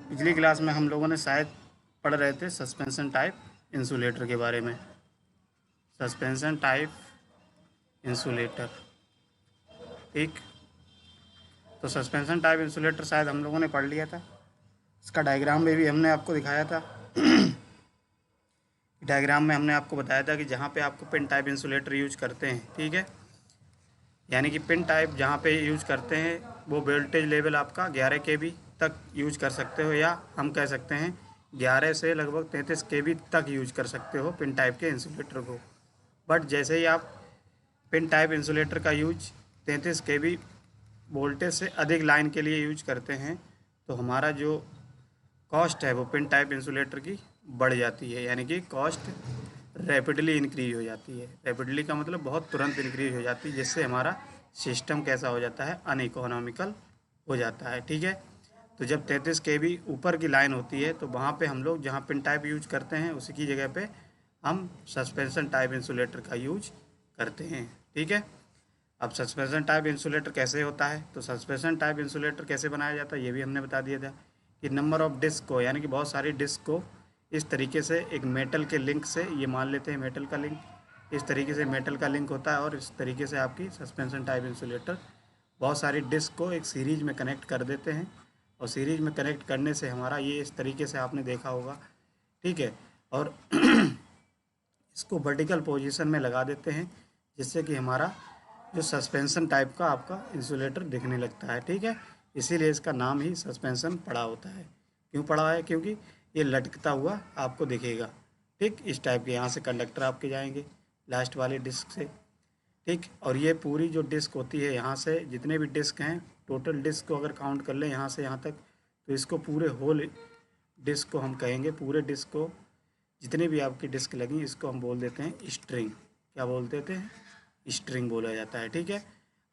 पिछली क्लास में हम लोगों ने शायद पढ़ रहे थे सस्पेंशन टाइप इंसुलेटर के बारे में। सस्पेंशन टाइप इंसुलेटर, ठीक। तो सस्पेंशन टाइप इंसुलेटर शायद हम लोगों ने पढ़ लिया था। इसका डायग्राम में भी हमने आपको दिखाया था। डायग्राम में हमने आपको बताया था कि जहाँ पे आपको पिन टाइप इंसुलेटर यूज करते हैं, ठीक है, यानी कि पिन टाइप जहाँ पे यूज करते हैं वो वोल्टेज लेवल आपका 11 केवी तक यूज कर सकते हो, या हम कह सकते हैं 11 से लगभग 33 केवी तक यूज कर सकते हो पिन टाइप के इंसुलेटर को। बट जैसे ही आप पिन टाइप इंसुलेटर का यूज 33 केवी वोल्टेज से अधिक लाइन के लिए यूज करते हैं तो हमारा जो कॉस्ट है वो पिन टाइप इंसुलेटर की बढ़ जाती है, यानी कि कॉस्ट रैपिडली इंक्रीज हो जाती है। रैपिडली का मतलब बहुत तुरंत इंक्रीज हो जाती है, जिससे हमारा सिस्टम कैसा हो जाता है, अनइकोनॉमिकल हो जाता है, ठीक है। तो जब 33 केवी ऊपर की लाइन होती है तो वहाँ पे हम लोग जहाँ पिन टाइप यूज करते हैं उसी की जगह पे हम सस्पेंशन टाइप इंसुलेटर का यूज करते हैं, ठीक है। अब सस्पेंशन टाइप इंसुलेटर कैसे होता है, तो सस्पेंशन टाइप इंसुलेटर कैसे बनाया जाता है ये भी हमने बता दिया था कि नंबर ऑफ डिस्क को, यानी कि बहुत सारी डिस्क को इस तरीके से एक मेटल के लिंक से, ये मान लेते हैं मेटल का लिंक, इस तरीके से मेटल का लिंक होता है और इस तरीके से आपकी सस्पेंशन टाइप इंसुलेटर बहुत सारी डिस्क को एक सीरीज में कनेक्ट कर देते हैं। और सीरीज में कनेक्ट करने से हमारा ये इस तरीके से आपने देखा होगा, ठीक है। और इसको वर्टिकल पोजीशन में लगा देते हैं, जिससे कि हमारा जो सस्पेंशन टाइप का आपका इंसुलेटर दिखने लगता है, ठीक है। इसीलिए इसका नाम ही सस्पेंशन पड़ा होता है। क्यों पड़ा है, क्योंकि ये लटकता हुआ आपको दिखेगा, ठीक। इस टाइप के यहाँ से कंडक्टर आपके जाएंगे लास्ट वाले डिस्क से, ठीक। और ये पूरी जो डिस्क होती है, यहाँ से जितने भी डिस्क हैं, टोटल डिस्क को अगर काउंट कर लें यहाँ से यहाँ तक, तो इसको पूरे होल डिस्क को हम कहेंगे, पूरे डिस्क को जितने भी आपकी डिस्क लगी इसको हम बोल देते हैं स्ट्रिंग। क्या बोल देते हैं, स्ट्रिंग बोला जाता है, ठीक है।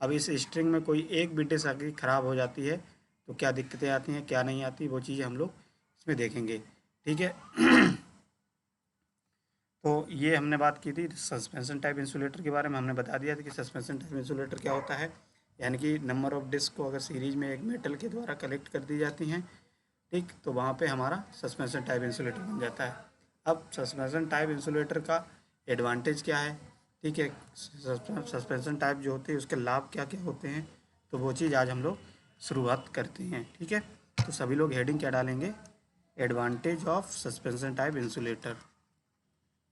अब इस स्ट्रिंग में कोई एक भी डिस्क अगर ख़राब हो जाती है तो क्या दिक्कतें आती हैं, क्या नहीं आती, वो चीज़ें हम लोग इसमें देखेंगे, ठीक है। तो ये हमने बात की थी सस्पेंशन टाइप इंसुलेटर के बारे में। हमने बता दिया था कि सस्पेंशन टाइप इंसुलेटर क्या होता है, यानी कि नंबर ऑफ डिस्क को अगर सीरीज में एक मेटल के द्वारा कलेक्ट कर दी जाती हैं, ठीक, तो वहाँ पे हमारा सस्पेंशन टाइप इंसुलेटर बन जाता है। अब सस्पेंशन टाइप इंसुलेटर का एडवांटेज क्या है, ठीक है, सस्पेंशन टाइप जो होते हैं उसके लाभ क्या क्या होते हैं, तो वो चीज़ आज हम लोग शुरुआत करते हैं, ठीक है। तो सभी लोग हेडिंग क्या डालेंगे, advantage of suspension type insulator,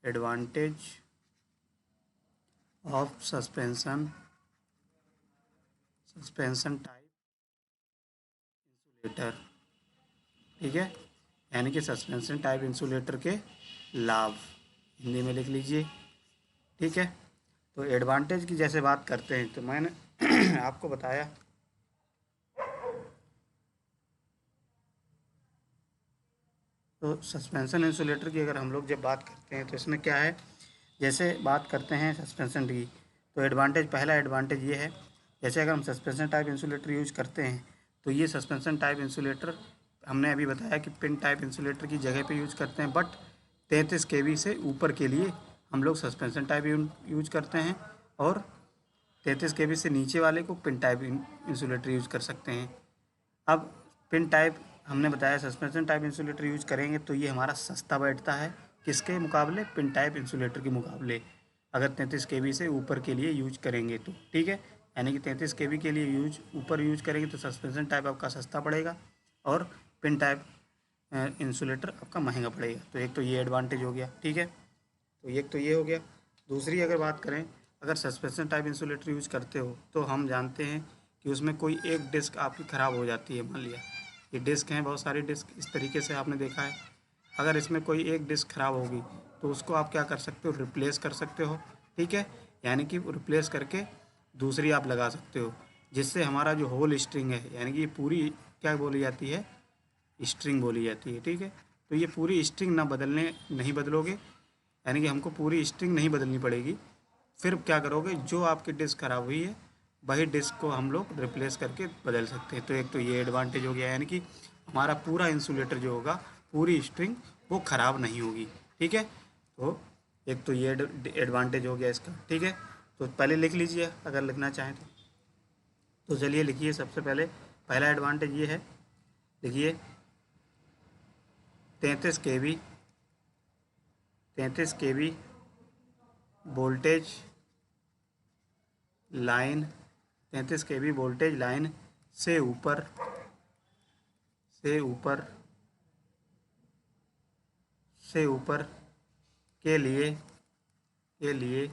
advantage of suspension type insulator, ठीक है, यानी कि सस्पेंशन टाइप इंसुलेटर के लाभ हिंदी में लिख लीजिए, ठीक है। तो एडवांटेज की जैसे बात करते हैं तो मैंने आपको बताया तो सस्पेंशन इंसुलेटर की अगर हम लोग जब बात करते हैं तो इसमें क्या है, जैसे बात करते हैं सस्पेंशन की, तो एडवांटेज, पहला एडवांटेज ये है, जैसे अगर हम सस्पेंशन टाइप इंसुलेटर यूज करते हैं तो ये सस्पेंशन टाइप इंसुलेटर हमने अभी बताया कि पिन टाइप इंसुलेटर की जगह पे यूज करते हैं, बट 33 केवी से ऊपर के लिए हम लोग सस्पेंशन टाइप यूज करते हैं, और 33 केवी से नीचे वाले को पिन टाइप इंसुलेटर यूज कर सकते हैं। अब पिन टाइप हमने बताया सस्पेंशन टाइप इंसुलेटर यूज करेंगे तो ये हमारा सस्ता बैठता है, किसके मुकाबले, पिन टाइप इंसुलेटर के मुकाबले, अगर 33 केवी से ऊपर के लिए यूज करेंगे तो, ठीक है। यानी कि 33 केवी के लिए ऊपर यूज करेंगे तो सस्पेंशन टाइप आपका सस्ता पड़ेगा और पिन टाइप इंसुलेटर आपका महंगा पड़ेगा। तो एक तो ये एडवांटेज हो गया, ठीक है। तो एक तो ये हो गया। दूसरी अगर बात करें, अगर सस्पेंशन टाइप इंसुलेटर यूज करते हो तो हम जानते हैं कि उसमें कोई एक डिस्क आपकी ख़राब हो जाती है। मान लिया ये डिस्क हैं, बहुत सारी डिस्क इस तरीके से आपने देखा है, अगर इसमें कोई एक डिस्क ख़राब होगी तो उसको आप क्या कर सकते हो, रिप्लेस कर सकते हो, ठीक है। यानी कि रिप्लेस करके दूसरी आप लगा सकते हो, जिससे हमारा जो होल स्ट्रिंग है, यानी कि ये पूरी क्या बोली जाती है, स्ट्रिंग बोली जाती है, ठीक है। तो ये पूरी स्ट्रिंग ना बदलने नहीं बदलोगे, यानी कि हमको पूरी स्ट्रिंग नहीं बदलनी पड़ेगी। फिर क्या करोगे, जो आपकी डिस्क ख़राब हुई है वही डिस्क को हम लोग रिप्लेस करके बदल सकते हैं। तो एक तो ये एडवांटेज हो गया, यानी कि हमारा पूरा इंसुलेटर जो होगा, पूरी स्ट्रिंग वो ख़राब नहीं होगी, ठीक है। तो एक तो ये एडवांटेज हो गया इसका, ठीक है। तो पहले लिख लीजिए अगर लिखना चाहें तो चलिए लिखिए। सबसे पहले पहला एडवांटेज ये है, लिखिए 33 kV voltage line 33 kV voltage line से ऊपर के लिए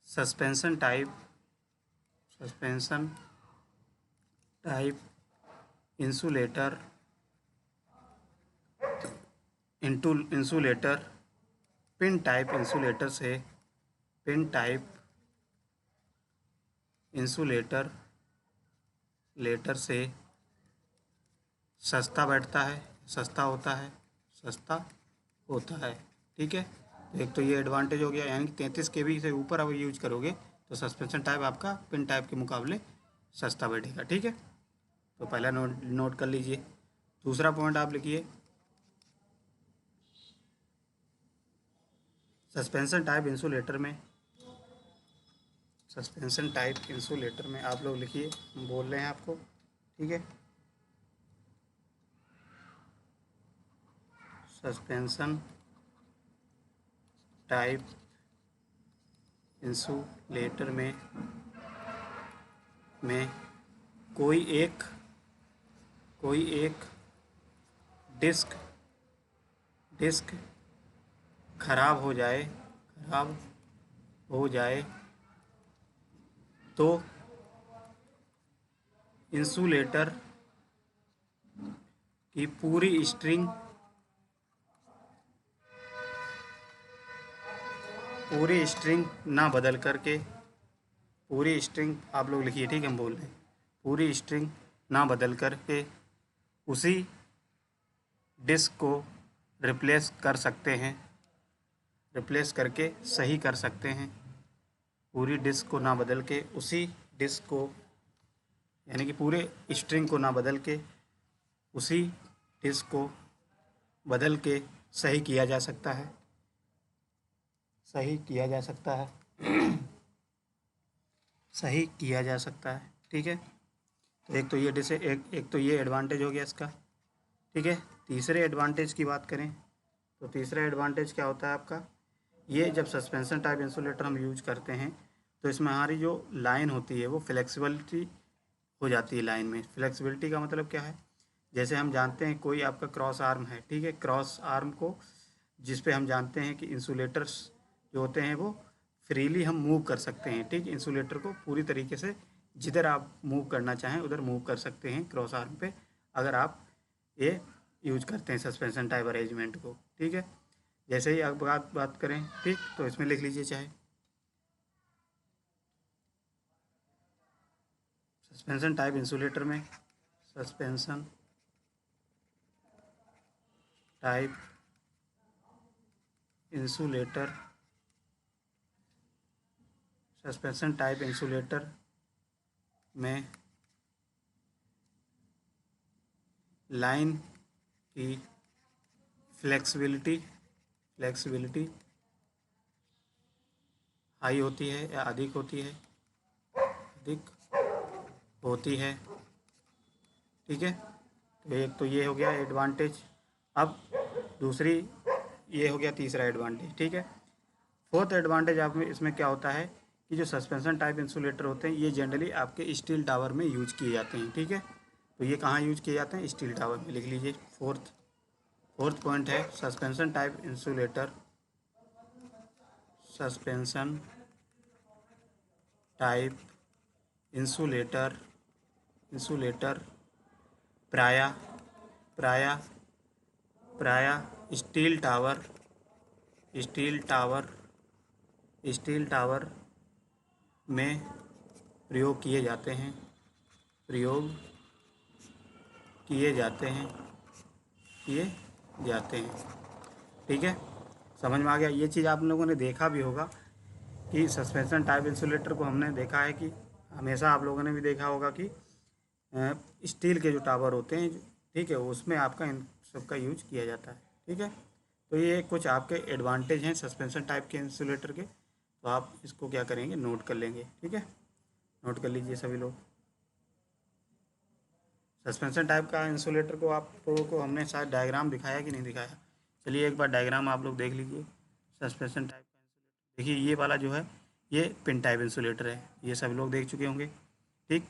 suspension type insulator pin type insulator से सस्ता होता है। ठीक है, तो एक तो ये एडवांटेज हो गया, यानी कि 33 kV से ऊपर अब यूज करोगे तो सस्पेंशन टाइप आपका पिन टाइप के मुकाबले सस्ता बैठेगा। ठीक है, तो पहला नोट कर लीजिए। दूसरा पॉइंट आप लिखिए, सस्पेंशन टाइप इंसुलेटर में आप लोग लिखिए, हम बोल रहे हैं आपको। ठीक है, सस्पेंशन टाइप इंसुलेटर में कोई एक डिस्क खराब हो जाए तो इंसुलेटर की पूरी स्ट्रिंग ना बदल करके, पूरी स्ट्रिंग आप लोग लिखिए। ठीक है, हम बोल रहे हैं पूरी स्ट्रिंग ना बदल करके उसी डिस्क को रिप्लेस करके सही कर सकते हैं। पूरी डिस्क को ना बदल के उसी डिस्क को, यानी कि पूरे स्ट्रिंग को ना बदल के उसी डिस्क को बदल के सही किया जा सकता है। ठीक है, तो एक तो ये एडवांटेज हो गया इसका। ठीक है, तीसरे एडवांटेज की बात करें तो तीसरा एडवांटेज क्या होता है आपका, ये जब सस्पेंशन टाइप इंसुलेटर हम यूज करते हैं तो इसमें हमारी जो लाइन होती है वो फ्लेक्सिबिलिटी हो जाती है। लाइन में फ्लेक्सिबिलिटी का मतलब क्या है, जैसे हम जानते हैं कोई आपका क्रॉस आर्म है। ठीक है, क्रॉस आर्म को जिस पे हम जानते हैं कि इंसुलेटर्स जो होते हैं वो फ्रीली हम मूव कर सकते हैं। ठीक, इंसुलेटर को पूरी तरीके से जिधर आप मूव करना चाहें उधर मूव कर सकते हैं क्रॉस आर्म पे, अगर आप ये यूज करते हैं सस्पेंशन टाइप अरेंजमेंट को। ठीक है, जैसे ही आप बात करें, ठीक, तो इसमें लिख लीजिए चाहे सस्पेंशन टाइप इंसुलेटर में सस्पेंशन टाइप इंसुलेटर में लाइन की फ्लेक्सिबिलिटी हाई होती है या अधिक होती है। ठीक है, तो एक तो ये हो गया एडवांटेज। अब दूसरी ये हो गया तीसरा एडवांटेज। ठीक है, फोर्थ एडवांटेज आप में इसमें क्या होता है कि जो सस्पेंशन टाइप इंसुलेटर होते हैं ये जनरली आपके स्टील टावर में यूज किए जाते हैं। ठीक है, तो ये कहाँ यूज किए जाते हैं, स्टील टावर में। लिख लीजिए फोर्थ पॉइंट है सस्पेंशन टाइप इंसुलेटर प्राय स्टील टावर में प्रयोग किए जाते हैं। ठीक है, समझ में आ गया। ये चीज़ आप लोगों ने देखा भी होगा कि सस्पेंशन टाइप इंसुलेटर को हमने देखा है कि हमेशा आप लोगों ने भी देखा होगा कि स्टील के जो टावर होते हैं, ठीक है, उसमें आपका इन सबका यूज किया जाता है। ठीक है, तो ये कुछ आपके एडवांटेज हैं सस्पेंशन टाइप के इंसुलेटर के, तो आप इसको क्या करेंगे, नोट कर लेंगे। ठीक है, नोट कर लीजिए सभी लोग। सस्पेंशन टाइप का इंसुलेटर को आप लोगों को हमने शायद डायग्राम दिखाया कि नहीं दिखाया। चलिए एक बार डायग्राम आप लोग देख लीजिए सस्पेंशन टाइप का इंसुलेटर। देखिए ये वाला जो है ये पिन टाइप इंसुलेटर है, ये सभी लोग देख चुके होंगे, ठीक।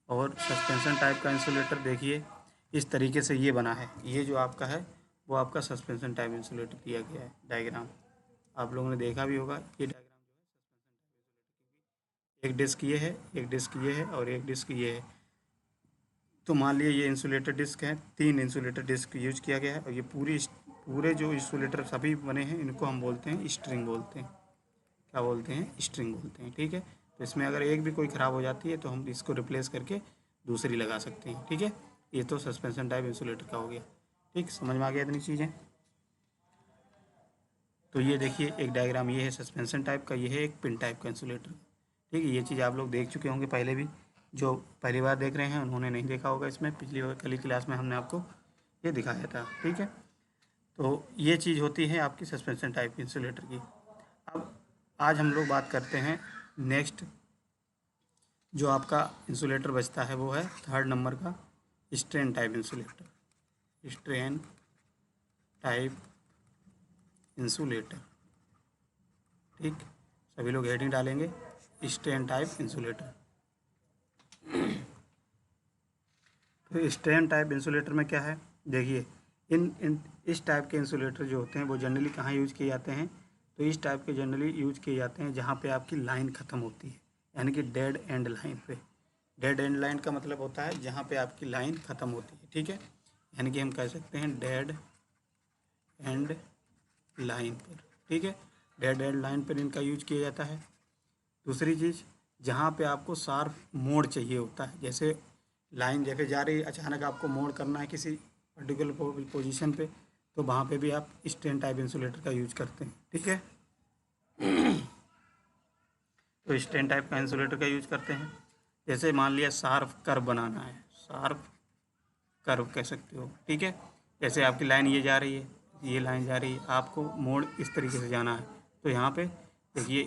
और सस्पेंशन टाइप का इंसुलेटर देखिए इस तरीके से ये बना है, ये जो आपका है वो आपका सस्पेंशन टाइप इंसुलेटर दिया गया है डायग्राम। आप लोगों ने देखा भी होगा ये डायग्राम जो है सस्पेंशन टाइप इंसुलेटर की, एक डिस्क ये है, एक डिस्क ये है और एक डिस्क ये है। तो मान लिया ये इंसुलेटर डिस्क है, 3 इंसुलेटर डिस्क यूज किया गया है और ये पूरे जो इंसुलेटर सभी बने हैं इनको हम बोलते हैं स्ट्रिंग बोलते हैं। क्या बोलते हैं? स्ट्रिंग बोलते हैं, ठीक है। तो इसमें अगर एक भी कोई ख़राब हो जाती है तो हम इसको रिप्लेस करके दूसरी लगा सकते हैं, ठीक है। ये तो सस्पेंशन टाइप इंसुलेटर का हो गया, ठीक। समझ में आ गया इतनी चीज़ें। तो ये देखिए एक डायग्राम ये है सस्पेंशन टाइप का, ये है एक पिन टाइप का इंसुलेटर, ठीक है। ये चीज़ आप लोग देख चुके होंगे पहले भी, जो पहली बार देख रहे हैं उन्होंने नहीं देखा होगा, इसमें पिछली कल की क्लास में हमने आपको ये दिखाया था, ठीक है। तो ये चीज़ होती है आपकी सस्पेंशन टाइप इंसुलेटर की। अब आज हम लोग बात करते हैं नेक्स्ट, जो आपका इंसुलेटर बचता है वो है 3rd नंबर का strain type insulator. Strain type insulator, ठीक। सभी लोग हेडिंग डालेंगे स्ट्रेन टाइप इंसुलेटर। तो स्ट्रेन टाइप इंसुलेटर में क्या है, देखिए इस टाइप के इंसुलेटर जो होते हैं वो जनरली कहाँ यूज किए जाते हैं, तो इस टाइप के जनरली यूज किए जाते हैं जहाँ पे आपकी लाइन ख़त्म होती है, यानी कि डेड एंड लाइन पे। डेड एंड लाइन का मतलब होता है जहाँ पे आपकी लाइन ख़त्म होती है, ठीक है। यानी कि हम कह सकते हैं डेड एंड लाइन पर, ठीक है। डेड एंड लाइन पर इनका यूज किया जाता है। दूसरी चीज़, जहाँ पे आपको शार्प मोड़ चाहिए होता है, जैसे लाइन जैसे जा रही है, अचानक आपको मोड़ करना है किसी पर्टिकुलर पोजीशन पे, तो वहाँ पे भी आप स्ट्रेन टाइप इंसुलेटर का यूज करते हैं, ठीक है। तो स्ट्रेन टाइप का इंसुलेटर का यूज करते हैं। जैसे मान लिया शार्प कर्व बनाना है, शार्प कर्व कह सकते हो, ठीक है। जैसे आपकी लाइन ये जा रही है, ये लाइन जा रही है, आपको मोड़ इस तरीके से जाना है, तो यहाँ पे देखिए,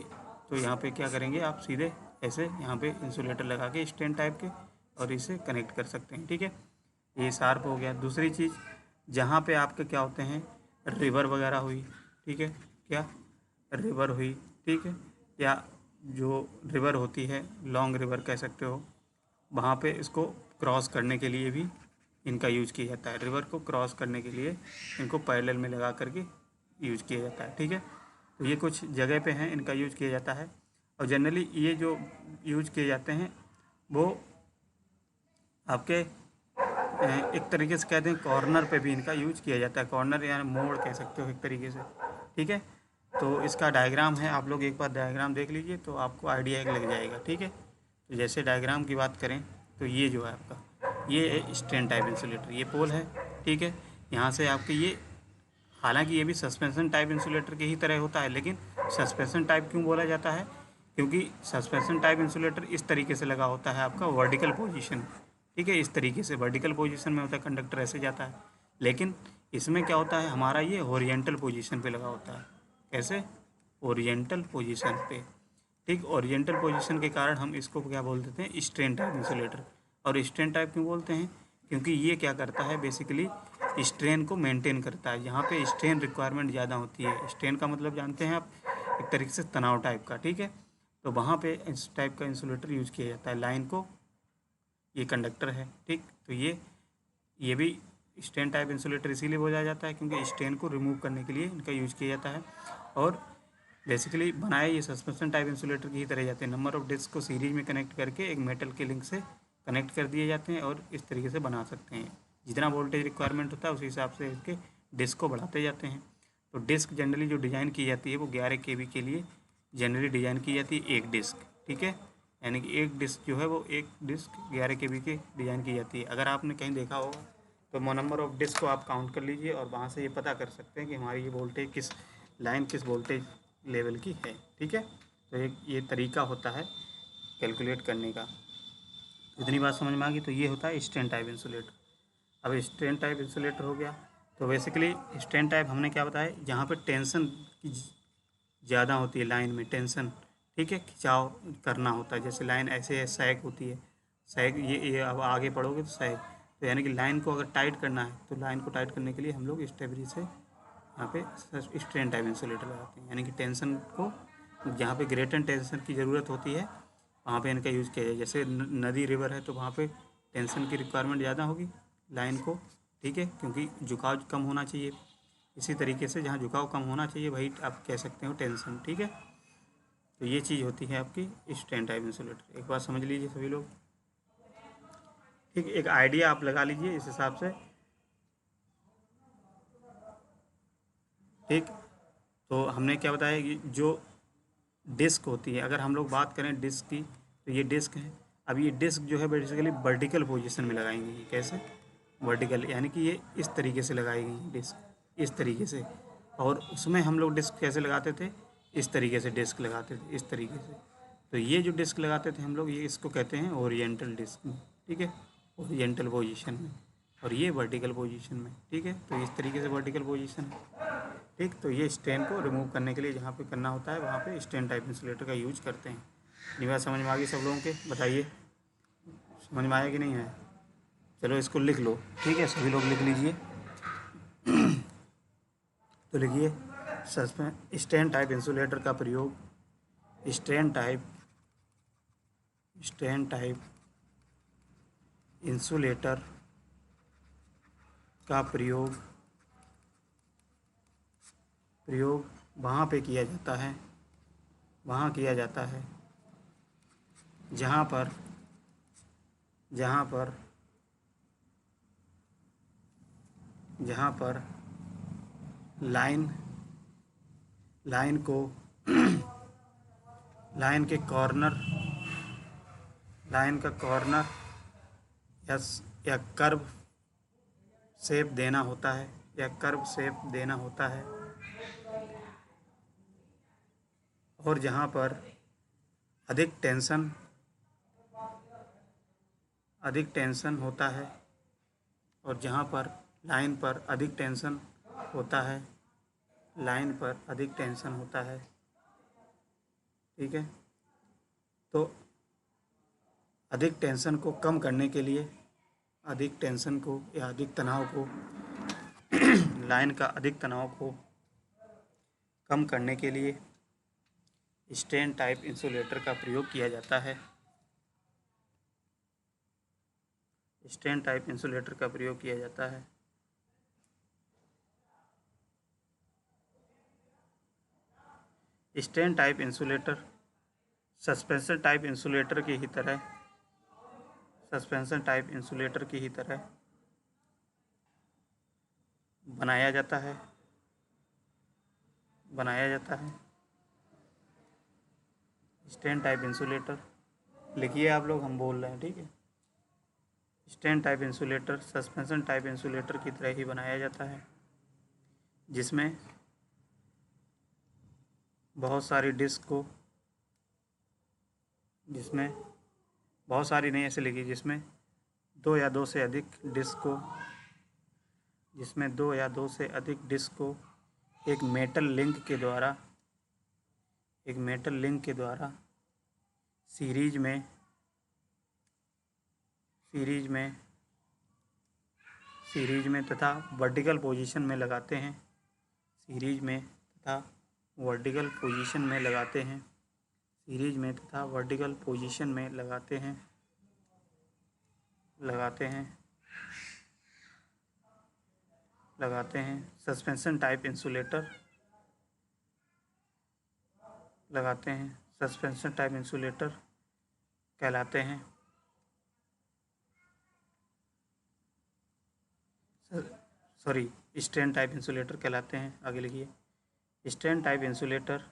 तो यहाँ पे क्या करेंगे आप सीधे ऐसे यहाँ पे इंसुलेटर लगा के स्ट्रेन टाइप के और इसे कनेक्ट कर सकते हैं, ठीक है। ये शार्प हो गया। दूसरी चीज़, जहाँ पे आपके क्या होते हैं रिवर वगैरह हुई, ठीक है, क्या रिवर हुई, ठीक है, या जो रिवर होती है लॉन्ग रिवर कह सकते हो, वहाँ पे इसको क्रॉस करने के लिए भी इनका यूज किया जाता है। रिवर को क्रॉस करने के लिए इनको पैरेलल में लगा करके यूज किया जाता है, ठीक है। तो ये कुछ जगह पे हैं इनका यूज किया जाता है। और जनरली ये जो यूज किए जाते हैं वो आपके एक तरीके से कहते हैं कॉर्नर पे भी इनका यूज किया जाता है। कॉर्नर यानी मोड़ कह सकते हो एक तरीके से, ठीक है। तो इसका डायग्राम है, आप लोग एक बार डायग्राम देख लीजिए तो आपको आइडिया लग जाएगा, ठीक है। तो जैसे डायग्राम की बात करें तो ये जो है आपका ये है स्ट्रेन टाइप इंसुलेटर, ये पोल है, ठीक है। यहाँ से आपके ये, हालांकि ये भी सस्पेंशन टाइप इंसुलेटर की ही तरह होता है, लेकिन सस्पेंशन टाइप क्यों बोला जाता है, क्योंकि सस्पेंशन टाइप इंसुलेटर इस तरीके से लगा होता है आपका वर्टिकल पोजीशन, ठीक है। इस तरीके से वर्टिकल पोजीशन में होता है, कंडक्टर ऐसे जाता है। लेकिन इसमें क्या होता है हमारा ये ओरिएंटल पोजीशन पे लगा होता है। कैसे? ओरिएंटल पोजीशन पे, ठीक। ओरिएंटल पोजीशन के कारण हम इसको क्या बोल देते हैं स्ट्रेन टाइप इंसुलेटर। और स्ट्रेन टाइप क्यों बोलते हैं, क्योंकि ये क्या करता है बेसिकली स्ट्रेन को मेंटेन करता है। यहाँ पे स्ट्रेन रिक्वायरमेंट ज़्यादा होती है, स्ट्रेन का मतलब जानते हैं आप, एक तरीके से तनाव टाइप का, ठीक है। तो वहाँ पे इस टाइप का इंसुलेटर यूज किया जाता है। लाइन को, ये कंडक्टर है, ठीक। तो ये भी स्ट्रेन टाइप इंसुलेटर इसीलिए बोला जाता है क्योंकि स्ट्रेन को रिमूव करने के लिए इनका यूज किया जाता है। और बेसिकली बनाए ये सस्पेंशन टाइप इंसुलेटर की ही तरह जाते हैं। नंबर ऑफ डिस्क को सीरीज में कनेक्ट करके एक मेटल के लिंक से कनेक्ट कर दिए जाते हैं और इस तरीके से बना सकते हैं। जितना वोल्टेज रिक्वायरमेंट होता है उसी हिसाब से इसके डिस्क को बढ़ाते जाते हैं। तो डिस्क जनरली जो डिज़ाइन की जाती है वो 11 kV के लिए जनरली डिज़ाइन की जाती है, एक डिस्क, ठीक है। यानी कि एक डिस्क जो है वो एक डिस्क 11 kV की डिज़ाइन की जाती है। अगर आपने कहीं देखा होगा तो नंबर ऑफ डिस्क को आप काउंट कर लीजिए और वहाँ से ये पता कर सकते हैं कि हमारी ये वोल्टेज किस लाइन किस वोल्टेज लेवल की है, ठीक है। तो एक ये तरीका होता है कैलकुलेट करने का। इतनी बात समझ में आ गई। तो ये होता है स्ट्रेन टाइप इंसुलेटर। अब स्ट्रेन टाइप इंसुलेटर हो गया। तो बेसिकली स्ट्रेन टाइप हमने क्या बताया, जहाँ पे टेंशन की ज़्यादा होती है लाइन में, टेंशन, ठीक है, खिंचाव करना होता है। जैसे लाइन ऐसे सैग होती है, सैग, ये अब आगे पढ़ोगे तो सैग, तो यानी कि लाइन को अगर टाइट करना है तो लाइन को टाइट करने के लिए हम लोग स्टेबरी से यहाँ पे स्ट्रेन टाइप इंसुलेटर लगाते हैं, यानी कि टेंशन को जहाँ पे ग्रेटर टेंशन की ज़रूरत होती है वहाँ पे इनका यूज़ किया जाए। जैसे नदी रिवर है तो वहाँ पे टेंशन की रिक्वायरमेंट ज़्यादा होगी लाइन को, ठीक है, क्योंकि झुकाव कम होना चाहिए। इसी तरीके से जहाँ झुकाव कम होना चाहिए वही आप कह सकते हो टेंशन, ठीक है। तो ये चीज़ होती है आपकी स्ट्रेन टाइप इंसुलेटर। एक बात समझ लीजिए सभी लोग, ठीक, एक आइडिया आप लगा लीजिए इस हिसाब से, ठीक। तो हमने क्या बताया कि जो डिस्क होती है, अगर हम लोग बात करें डिस्क की तो ये डिस्क है। अब ये डिस्क जो है बेसिकली वर्टिकल पोजीशन में लगाएंगे। ये कैसे वर्टिकल, यानी कि ये इस तरीके से लगाई गई डिस्क, इस तरीके से। और उसमें हम लोग डिस्क कैसे लगाते थे, इस तरीके से डिस्क लगाते थे, इस तरीके से। तो ये जो डिस्क लगाते थे हम लोग, ये इसको कहते हैं ओरिएंटल डिस्क में, ठीक है, ओरिएंटल पोजीशन में। और ये वर्टिकल पोजीशन में, ठीक है। तो इस तरीके से वर्टिकल पोजीशन है, ठीक। तो ये स्ट्रेन को रिमूव करने के लिए जहाँ पे करना होता है वहाँ पे स्ट्रेन टाइप इंसुलेटर का यूज करते हैं। ये बात समझ में आ गई सब लोगों के? बताइए समझ में आया कि नहीं आया? चलो इसको लिख लो, ठीक है, सभी लोग लिख लीजिए। तो लिखिए स्ट्रेन टाइप इंसुलेटर का प्रयोग, स्ट्रेन टाइप इंसुलेटर का प्रयोग वहाँ पे किया जाता है, वहाँ किया जाता है जहाँ पर लाइन को लाइन के कॉर्नर, लाइन का कॉर्नर या कर्व शेप देना होता है, या कर्व शेप देना होता है, और जहाँ पर अधिक टेंशन होता है, और जहाँ पर लाइन पर अधिक टेंशन होता है, लाइन पर अधिक टेंशन होता है, ठीक है। तो अधिक टेंशन को कम करने के लिए, अधिक टेंशन को या अधिक तनाव को लाइन का अधिक तनाव को कम करने के लिए स्ट्रेन टाइप इंसुलेटर का प्रयोग किया जाता है। स्ट्रेन टाइप इंसुलेटर का प्रयोग किया जाता है। Strain type insulator suspension type insulator की ही तरह बनाया जाता है स्ट्रेन टाइप इंसुलेटर लिखिए आप लोग, हम बोल रहे हैं, ठीक है। Strain type insulator suspension type insulator की तरह ही बनाया जाता है, जिसमें बहुत सारी डिस्क को, जिसमें बहुत सारी नहीं, ऐसे लिखिए, जिसमें दो या दो से अधिक डिस्क को एक मेटल लिंक के द्वारा सीरीज में तथा वर्टिकल पोजीशन में लगाते हैं। सीरीज में तथा वर्टिकल पोजीशन में लगाते हैं। सस्पेंशन टाइप इंसुलेटर कहलाते हैं। स्ट्रेन टाइप इंसुलेटर कहलाते हैं। आगे लिखिए, strain type insulator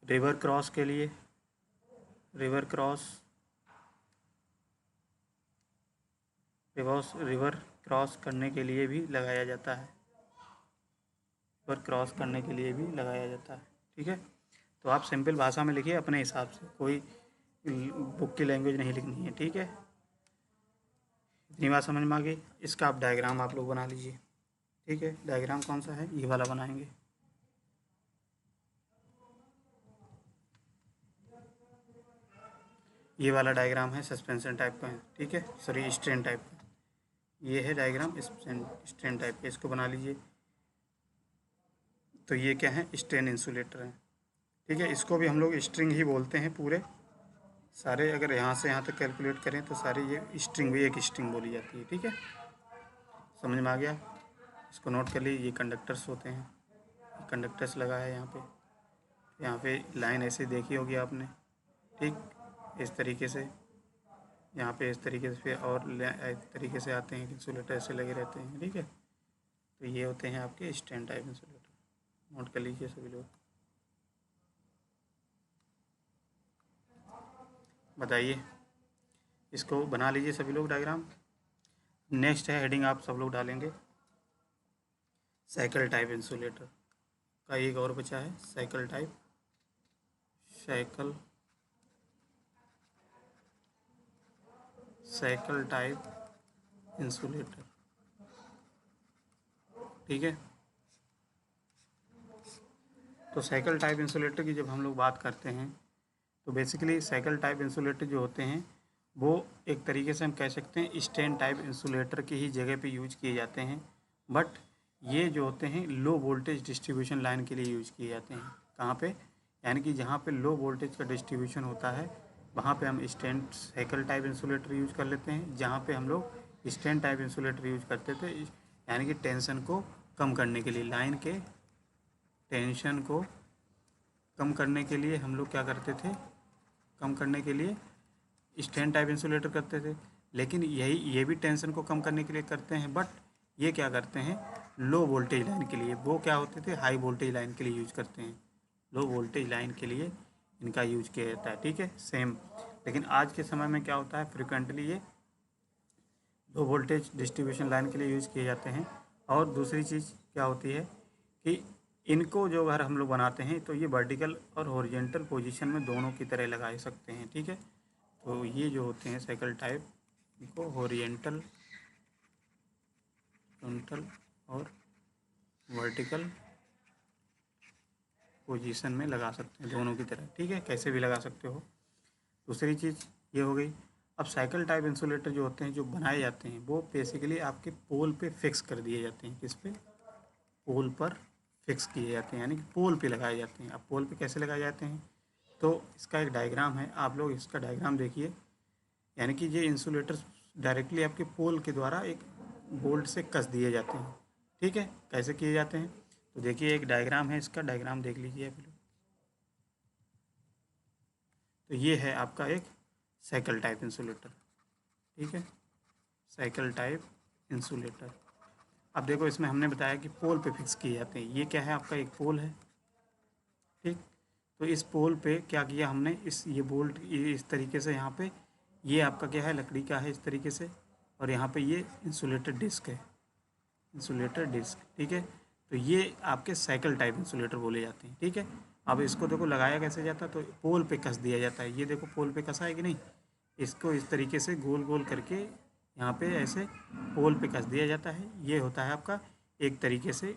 river cross करने के लिए भी लगाया जाता है। ठीक है। तो आप सिंपल भाषा में लिखिए अपने हिसाब से, कोई बुक की लैंग्वेज नहीं लिखनी है, ठीक है। इतनी बात समझ में आ गई। इसका आप डायग्राम आप लोग बना लीजिए, ठीक है। डायग्राम कौन सा है, ये वाला बनाएंगे। ये वाला डायग्राम है सस्पेंशन टाइप का है, ठीक है, सॉरी स्ट्रेन टाइप का। ये है डायग्राम स्ट्रेन टाइप का, इसको बना लीजिए। तो ये क्या है, स्ट्रेन इंसुलेटर है, ठीक है। इसको भी हम लोग स्ट्रिंग ही बोलते हैं पूरे सारे, अगर यहाँ से यहाँ तक कैलकुलेट करें तो सारे ये स्ट्रिंग भी एक स्ट्रिंग बोली जाती है, ठीक है। समझ में आ गया? इसको नोट कर लीजिए। ये कंडक्टर्स होते हैं, कंडक्टर्स लगा है यहाँ पे लाइन ऐसे देखी होगी आपने, ठीक, इस तरीके से, यहाँ पे इस तरीके से, फिर और इस तरीके से आते हैं, इंसुलेटर ऐसे लगे रहते हैं, ठीक है। तो ये होते हैं आपके स्टैंड टाइप इंसुलेटर, नोट कर लीजिए सभी लोग। बताइए, इसको बना लीजिए सभी लोग डायग्राम। नेक्स्ट है हेडिंग आप सब लोग डालेंगे साइकिल टाइप इंसुलेटर का, एक और बचा है साइकिल टाइप इंसुलेटर, ठीक है। तो साइकिल टाइप इंसुलेटर की जब हम लोग बात करते हैं तो बेसिकली साइकिल टाइप इंसुलेटर जो होते हैं वो एक तरीके से हम कह सकते हैं स्टैंड टाइप इंसुलेटर की ही जगह पे यूज किए जाते हैं, बट ये जो होते हैं लो वोल्टेज डिस्ट्रीब्यूशन लाइन के लिए यूज किए जाते हैं। कहाँ पे? यानी कि जहाँ पे लो वोल्टेज का डिस्ट्रीब्यूशन होता है वहाँ पे हम stand cycle type insulator use कर लेते हैं। जहाँ पे हम लोग स्टैंड टाइप इंसुलेटर यूज करते थे, यानी कि टेंशन को कम करने के लिए, लाइन के टेंशन को कम करने के लिए हम लोग क्या करते थे, कम करने के लिए स्टैंड टाइप इंसुलेटर करते थे। लेकिन ये भी टेंशन को कम करने के लिए करते हैं, बट ये क्या करते हैं, लो वोल्टेज लाइन के लिए, वो क्या होते थे, हाई वोल्टेज लाइन के लिए यूज करते हैं। लो वोल्टेज लाइन के लिए इनका यूज किया जाता है, ठीक है, सेम। लेकिन आज के समय में क्या होता है, फ्रिक्वेंटली ये लो वोल्टेज डिस्ट्रीब्यूशन लाइन के लिए यूज़ किए जाते हैं। और दूसरी चीज़ क्या होती है कि इनको जो घर हम लोग बनाते हैं तो ये वर्टिकल और हॉरिजेंटल पोजीशन में दोनों की तरह लगा सकते हैं, ठीक है। तो ये जो होते हैं साइकिल टाइप, इनको हॉरिजेंटल और वर्टिकल पोजीशन में लगा सकते हैं, दोनों की तरह, ठीक है, कैसे भी लगा सकते हो। दूसरी चीज़ ये हो गई। अब साइकिल टाइप इंसुलेटर जो होते हैं, जो बनाए जाते हैं, वो बेसिकली आपके पोल पे फिक्स कर दिए जाते हैं। किस पे? पोल पर फिक्स किए जाते हैं, यानी कि पोल पे लगाए जाते हैं। अब पोल पे कैसे लगाए जाते हैं, तो इसका एक डायग्राम है, आप लोग इसका डायग्राम देखिए। यानी कि ये इंसुलेटर डायरेक्टली आपके पोल के द्वारा एक बोल्ट से कस दिए जाते हैं, ठीक है। कैसे किए जाते हैं, तो देखिए एक डायग्राम है, इसका डायग्राम देख लीजिए आप लोग। तो ये है आपका एक साइकिल टाइप इंसुलेटर, ठीक है, साइकिल टाइप इंसुलेटर। अब देखो इसमें हमने बताया कि पोल पे फिक्स किए जाते हैं। ये क्या है, आपका एक पोल है, ठीक। तो इस पोल पे क्या किया हमने, इस ये बोल्ट ये इस तरीके से, यहाँ पे ये आपका क्या है, लकड़ी का है इस तरीके से, और यहाँ पे ये इंसुलेटर डिस्क है, इंसुलेटर डिस्क, ठीक है। तो ये आपके साइकिल टाइप इंसुलेटर बोले जाते हैं, ठीक है। अब इसको देखो लगाया कैसे जाता है, तो पोल पे कस दिया जाता है। ये देखो पोल पे कसा है कि नहीं, इसको इस तरीके से गोल गोल करके यहाँ पे ऐसे पोल पे कस दिया जाता है। ये होता है आपका एक तरीके से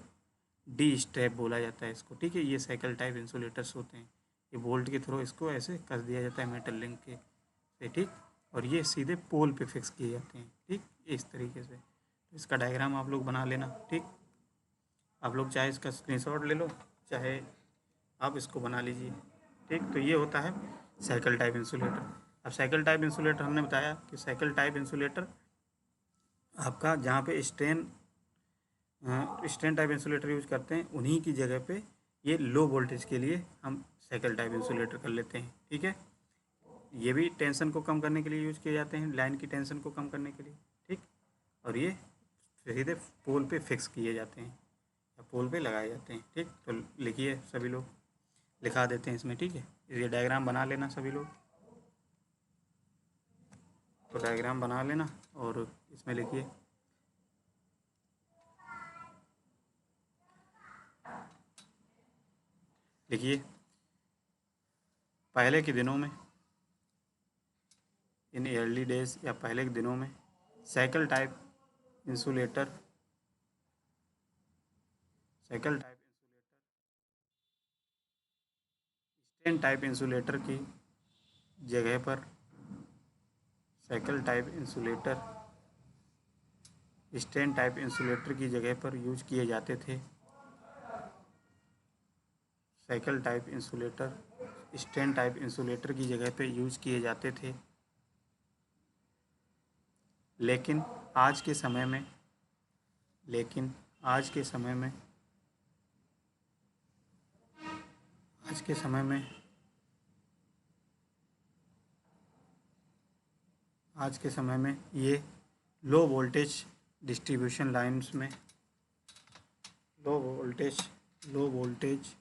डी स्ट्रैप बोला जाता है इसको, ठीक है। ये साइकिल टाइप इंसुलेटर्स होते हैं, ये बोल्ट के थ्रू इसको ऐसे कस दिया जाता है मेटल लिंक के से, ठीक। और ये सीधे पोल पे फिक्स किए जाते हैं, ठीक, इस तरीके से। इसका डायग्राम आप लोग बना लेना, ठीक। आप लोग चाहे इसका स्क्रीनशॉट ले लो, चाहे आप इसको बना लीजिए, ठीक। तो ये होता है साइकिल टाइप इंसुलेटर। अब साइकिल टाइप इंसुलेटर हमने बताया कि साइकिल टाइप इंसुलेटर आपका जहाँ पे स्ट्रेन टाइप इंसुलेटर यूज करते हैं, उन्हीं की जगह पे ये लो वोल्टेज के लिए हम साइकिल टाइप इंसुलेटर कर लेते हैं, ठीक है। ये भी टेंशन को कम करने के लिए यूज किए जाते हैं, लाइन की टेंशन को कम करने के लिए, ठीक। और ये सीधे पोल पे फिक्स किए जाते हैं या पोल पे लगाए जाते हैं, ठीक। तो लिखिए सभी लोग, लिखा देते हैं इसमें, ठीक है। ये डायग्राम बना लेना सभी लोग, तो डायग्राम बना लेना और इसमें लिखिए। देखिए पहले के दिनों में, इन अर्ली डेज या पहले के दिनों में cycle type insulator cycle type strain type insulator की जगह पर cycle type insulator stand type insulator की जगह पर यूज किए जाते थे। Cycle type insulator stand type insulator की जगह पर यूज किए जाते थे। लेकिन आज के समय में लेकिन आज के समय में आज के समय में आज के समय में ये लो वोल्टेज डिस्ट्रीब्यूशन लाइन्स में low voltage low voltage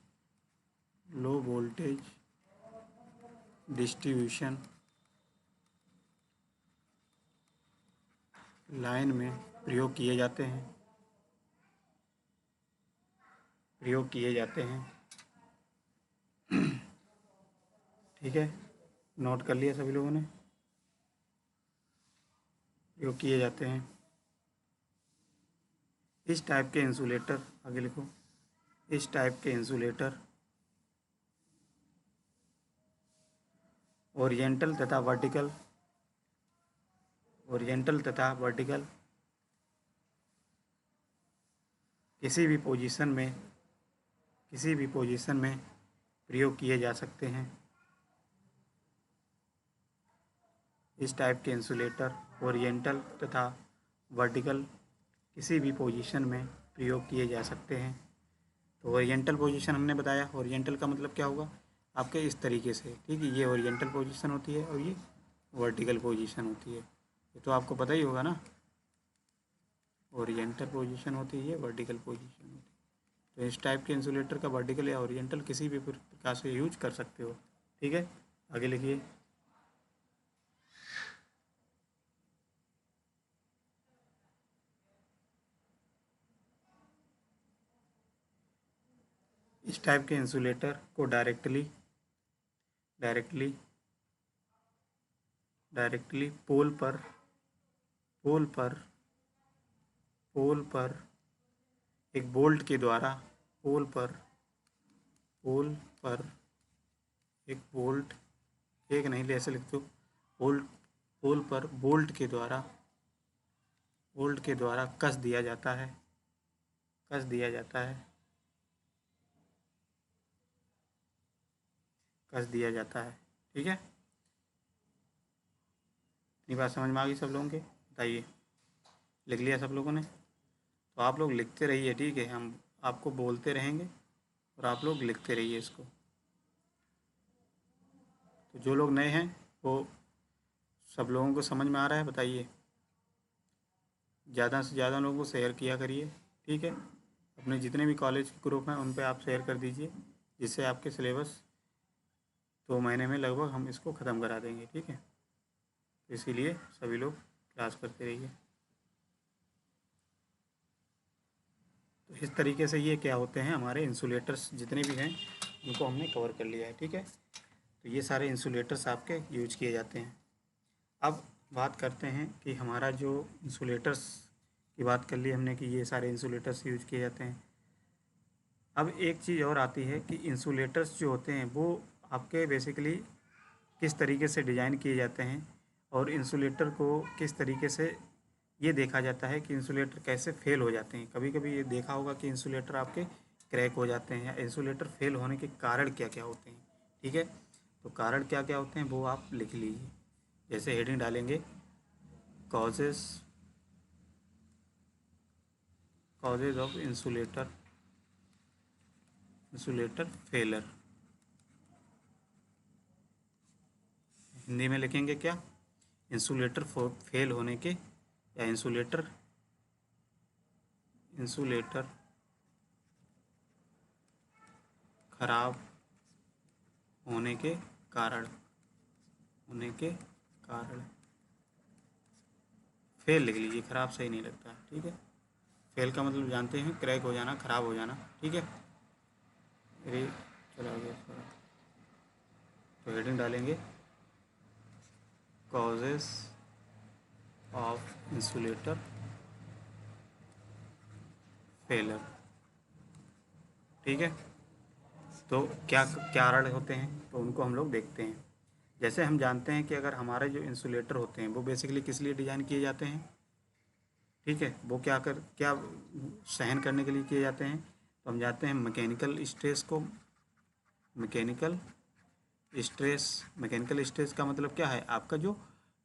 low voltage distribution line में प्रयोग किए जाते हैं। ठीक है, नोट कर लिया सभी लोगों ने। प्रयोग किए जाते हैं इस टाइप के इंसुलेटर, आगे लिखो, इस टाइप के इंसुलेटर ओरिएंटल तथा वर्टिकल किसी भी पोजीशन में प्रयोग किए जा सकते हैं। इस टाइप के इंसुलेटर ओरिएंटल तथा वर्टिकल किसी भी पोजीशन में प्रयोग किए जा सकते हैं। तो ओरिएंटल पोजीशन हमने बताया, ओरिएंटल का मतलब क्या होगा आपके इस तरीके से, ठीक है, ये ओरिएंटल पोजीशन होती है और ये वर्टिकल पोजीशन होती है। ये तो आपको पता ही होगा ना, ओरिएंटल पोजीशन होती है, वर्टिकल पोजीशन होती है। तो इस टाइप के इंसुलेटर का वर्टिकल या ओरिएंटल किसी भी प्रकार से यूज कर सकते हो। ठीक है, आगे लिखिए। इस टाइप के इंसुलेटर को डायरेक्टली पोल पर एक बोल्ट के द्वारा पोल पर एक बोल्ट, एक नहीं ले ऐसे लिख दो, पोल पर बोल्ट के द्वारा कस दिया जाता है। ठीक है, इतनी बात समझ में आ गई सब लोगों के? बताइए, लिख लिया सब लोगों ने? तो आप लोग लिखते रहिए, ठीक है, हम आपको बोलते रहेंगे और आप लोग लिखते रहिए इसको। तो जो लोग नए हैं वो सब लोगों को समझ में आ रहा है? बताइए, ज़्यादा से ज़्यादा लोगों को शेयर किया करिए, ठीक है, अपने जितने भी कॉलेज के ग्रुप हैं उन पे आप शेयर कर दीजिए, जिससे आपके सिलेबस 2 महीने में लगभग हम इसको ख़त्म करा देंगे। ठीक है, इसीलिए सभी लोग क्लास करते रहिए। तो इस तरीके से ये क्या होते हैं, हमारे इंसुलेटर्स जितने भी हैं उनको हमने कवर कर लिया है। ठीक है, तो ये सारे इंसुलेटर्स आपके यूज किए जाते हैं। अब बात करते हैं कि हमारा जो इंसुलेटर्स की बात कर ली हमने कि ये सारे इंसुलेटर्स यूज किए जाते हैं। अब एक चीज़ और आती है कि इंसुलेटर्स जो होते हैं वो आपके बेसिकली किस तरीके से डिज़ाइन किए जाते हैं और इंसुलेटर को किस तरीके से ये देखा जाता है कि इंसुलेटर कैसे फेल हो जाते हैं। कभी कभी ये देखा होगा कि इंसुलेटर आपके क्रैक हो जाते हैं, या इंसुलेटर फेल होने के कारण क्या क्या होते हैं। ठीक है, तो कारण क्या क्या होते हैं वो आप लिख लीजिए। जैसे हेडिंग डालेंगे causes of insulator failure. Hindi में लिखेंगे क्या, इंसुलेटर फेल होने के या इंसुलेटर खराब होने के कारण फेल लिख लीजिए, खराब सही नहीं लगता है। ठीक है, फेल का मतलब जानते हैं, क्रैक हो जाना, खराब हो जाना। ठीक है, अरे चला गया थोड़ा। तो हेडिंग डालेंगे कॉजेस ऑफ इंसुलेटर फेलर। ठीक है, तो क्या कारण होते हैं तो उनको हम लोग देखते हैं। जैसे हम जानते हैं कि अगर हमारे जो इंसुलेटर होते हैं वो बेसिकली किस लिए डिज़ाइन किए जाते हैं, ठीक है, वो क्या सहन करने के लिए किए जाते हैं। तो हम जानते हैं मैकेनिकल स्ट्रेस को, मैकेनिकल मैकेनिकल स्ट्रेस का मतलब क्या है, आपका जो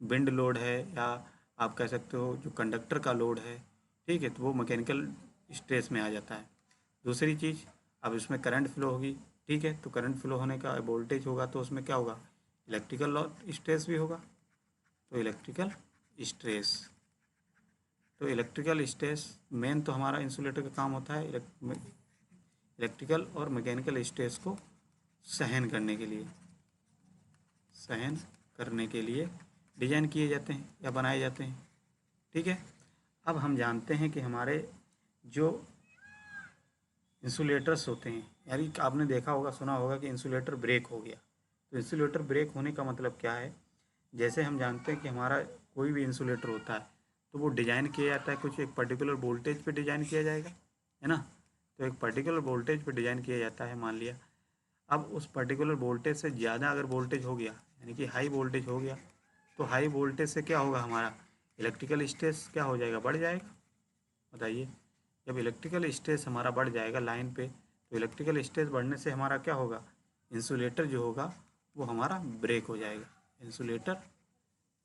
विंड लोड है या आप कह सकते हो जो कंडक्टर का लोड है, ठीक है, तो वो मैकेनिकल स्ट्रेस में आ जाता है। दूसरी चीज़, अब इसमें करंट फ्लो होगी, ठीक है, तो करंट फ्लो होने का वोल्टेज होगा तो उसमें क्या होगा, इलेक्ट्रिकल स्ट्रेस भी होगा। तो इलेक्ट्रिकल स्ट्रेस मेन तो हमारा इंसुलेटर का काम होता है इलेक्ट्रिकल और मैकेनिकल स्ट्रेस को सहन करने के लिए डिज़ाइन किए जाते हैं या बनाए जाते हैं, ठीक है। अब हम जानते हैं कि हमारे जो इंसुलेटर्स होते हैं, यानी कि आपने देखा होगा, सुना होगा कि इंसुलेटर ब्रेक हो गया। तो इंसुलेटर ब्रेक होने का मतलब क्या है, जैसे हम जानते हैं कि हमारा कोई भी इंसुलेटर होता है तो वो डिज़ाइन किया जाता है कुछ एक पर्टिकुलर वोल्टेज पे डिज़ाइन किया जाएगा, है ना। तो एक पर्टिकुलर वोल्टेज पे डिज़ाइन किया जाता है, मान लिया। अब उस पर्टिकुलर वोल्टेज से ज़्यादा अगर वोल्टेज हो गया, यानी कि हाई वोल्टेज हो गया, तो हाई वोल्टेज से क्या होगा, हमारा इलेक्ट्रिकल स्ट्रेस क्या हो जाएगा, बढ़ जाएगा। बताइए, जब इलेक्ट्रिकल स्ट्रेस हमारा बढ़ जाएगा लाइन पे, तो इलेक्ट्रिकल स्ट्रेस बढ़ने से हमारा क्या होगा, इंसुलेटर जो होगा वो हमारा ब्रेक हो जाएगा, इंसुलेटर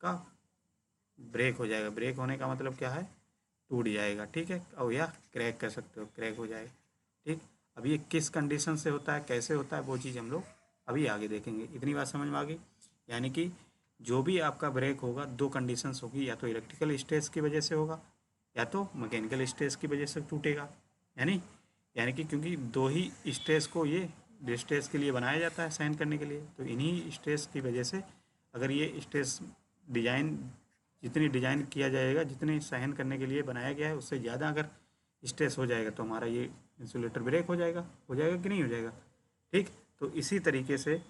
का ब्रेक हो जाएगा। ब्रेक होने का मतलब क्या है, टूट जाएगा, ठीक है, और या क्रैक कर सकते हो, क्रैक हो जाएगा, ठीक। अब ये किस कंडीशन से होता है, कैसे होता है, वो चीज़ हम लोग अभी आगे देखेंगे। इतनी बात समझ में आ गई, यानी कि जो भी आपका ब्रेक होगा दो कंडीशंस होगी, या तो इलेक्ट्रिकल स्ट्रेस की वजह से होगा या तो मैकेनिकल स्ट्रेस की वजह से टूटेगा। यानी यानी कि क्योंकि दो ही स्ट्रेस को ये स्ट्रेस के लिए बनाया जाता है, सहन करने के लिए, तो इन्हीं स्ट्रेस की वजह से अगर ये स्ट्रेस डिजाइन जितनी डिजाइन किया जाएगा, जितने सहन करने के लिए बनाया गया है, उससे ज़्यादा अगर स्ट्रेस हो जाएगा तो हमारा ये इंसुलेटर ब्रेक हो जाएगा कि नहीं हो जाएगा, ठीक। तो इसी तरीके से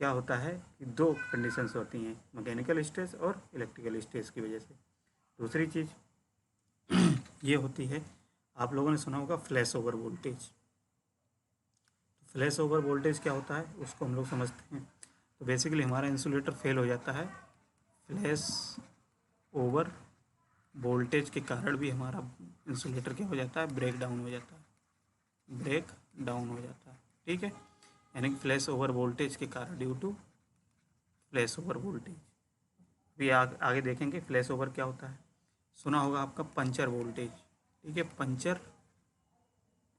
क्या होता है कि दो कंडीशंस होती हैं, मैकेनिकल स्ट्रेस और इलेक्ट्रिकल स्ट्रेस की वजह से। दूसरी चीज़ ये होती है, आप लोगों ने सुना होगा flash over voltage. Flash over voltage क्या होता है उसको हम लोग समझते हैं। तो बेसिकली हमारा इंसुलेटर फेल हो जाता है, फ्लैश ओवर वोल्टेज के कारण भी हमारा इंसुलेटर क्या हो जाता है, ब्रेक डाउन हो जाता है, ब्रेक डाउन हो जाता है, ठीक है। यानी कि फ्लैश ओवर वोल्टेज के कारण, due to flash over voltage. अभी आगे देखेंगे फ्लैश ओवर क्या होता है। सुना होगा आपका पंचर वोल्टेज, ठीक है, पंचर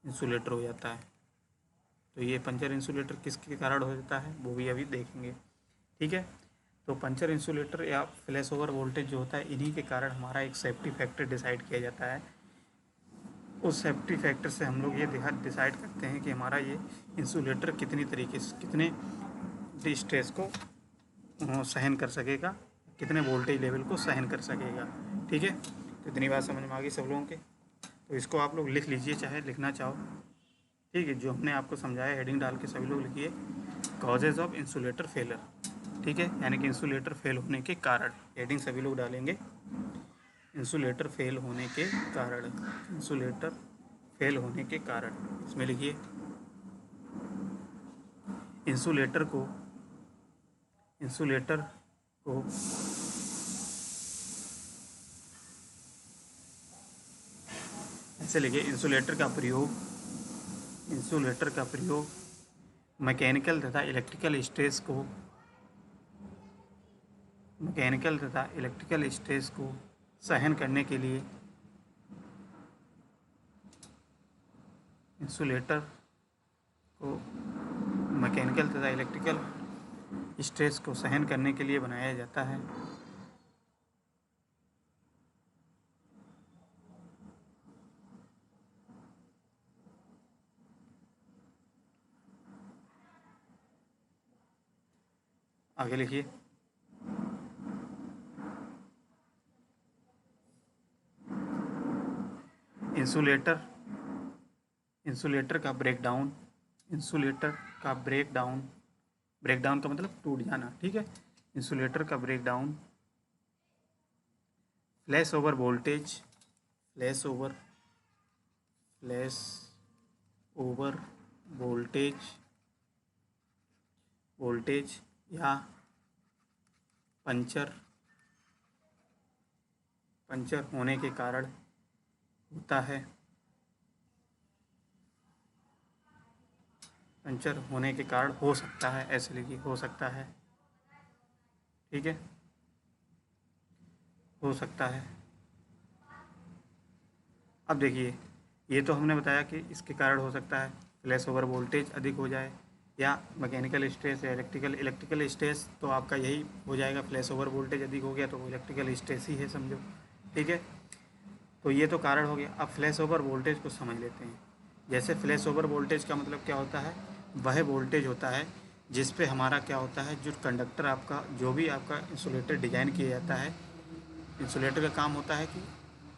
इंसुलेटर हो जाता है। तो ये पंचर इंसुलेटर किसके कारण हो जाता है वो भी अभी देखेंगे, ठीक है। तो पंचर इंसुलेटर या फ्लैश ओवर वोल्टेज जो होता है, इन्हीं के कारण हमारा एक सेफ्टी फैक्टर डिसाइड किया जाता है। उस सेफ्टी फैक्टर से हम लोग ये डिसाइड करते हैं कि हमारा ये इंसुलेटर कितनी तरीके से कितने स्ट्रेस को सहन कर सकेगा, कितने वोल्टेज लेवल को सहन कर सकेगा, ठीक है। तो इतनी बात समझ में आ गई सब लोगों के। तो इसको आप लोग लिख लीजिए, चाहे लिखना चाहो, ठीक है। जो हमने आपको समझाया हेडिंग डाल के सभी लोग लिखिए, कॉजेज ऑफ इंसुलेटर फेलर, ठीक है, यानी कि इंसुलेटर फेल होने के कारण। हेडिंग सभी लोग डालेंगे, इंसुलेटर फेल होने के कारण, इंसुलेटर फेल होने के कारण। इसमें लिखिए, इंसुलेटर को इंसुलेटर को ऐसे लिखिए, इंसुलेटर का प्रयोग मैकेनिकल तथा इलेक्ट्रिकल स्ट्रेस को सहन करने के लिए, इंसुलेटर को मैकेनिकल तथा इलेक्ट्रिकल स्ट्रेस को सहन करने के लिए बनाया जाता है। आगे लिखिए, इंसुलेटर इंसुलेटर का ब्रेकडाउन इंसुलेटर का ब्रेकडाउन का मतलब टूट जाना, ठीक है। इंसुलेटर का breakdown flash over voltage flash over flash over voltage या पंचर होने के कारण होता है, पंचर होने के कारण हो सकता है, ऐसे लिखिए, हो सकता है, ठीक है, हो सकता है। अब देखिए, ये तो हमने बताया कि इसके कारण हो सकता है फ्लैश ओवर वोल्टेज अधिक हो जाए, या मैकेनिकल स्ट्रेस या इलेक्ट्रिकल स्ट्रेस, तो आपका यही हो जाएगा, फ्लैश ओवर वोल्टेज अधिक हो गया तो वो इलेक्ट्रिकल स्ट्रेस ही है, समझो, ठीक है। तो ये तो कारण हो गया। अब फ्लैश ओवर वोल्टेज को समझ लेते हैं। जैसे फ्लैश ओवर वोल्टेज का मतलब क्या होता है, वह वोल्टेज होता है जिस पे हमारा क्या होता है, जो कंडक्टर आपका, जो भी आपका इंसुलेटर डिजाइन किया जाता है, इंसुलेटर का काम होता है कि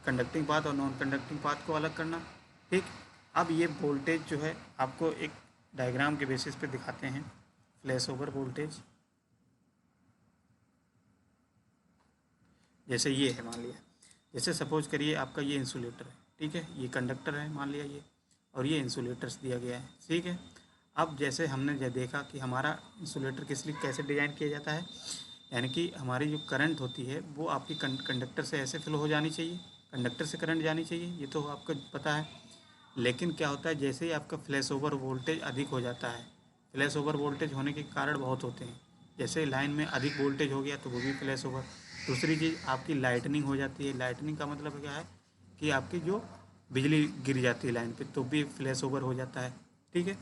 कंडक्टिंग पाथ और नॉन कंडक्टिंग पाथ को अलग करना, ठीक। अब ये वोल्टेज जो है आपको एक डायग्राम के बेसिस पे दिखाते हैं। फ्लैश ओवर वोल्टेज जैसे ये है, मान लिया, जैसे सपोज करिए आपका ये इंसुलेटर है, ठीक है, ये कंडक्टर है मान लिया ये, और ये इंसुलेटर्स दिया गया है, ठीक है। अब जैसे हमने देखा कि हमारा इंसुलेटर किस लिए कैसे डिज़ाइन किया जाता है, यानी कि हमारी जो करंट होती है वो आपकी कंडक्टर से ऐसे फ्लो हो जानी चाहिए, कंडक्टर से करंट जानी चाहिए, ये तो आपको पता है। लेकिन क्या होता है, जैसे ही आपका फ्लैश ओवर वोल्टेज अधिक हो जाता है, फ्लैश ओवर वोल्टेज होने के कारण बहुत होते हैं, जैसे लाइन में अधिक वोल्टेज हो गया तो वो भी फ्लैश ओवर। दूसरी चीज़ आपकी लाइटनिंग हो जाती है। लाइटनिंग का मतलब क्या है कि आपकी जो बिजली गिर जाती है लाइन पे तो भी फ्लैश ओवर हो जाता है, ठीक है।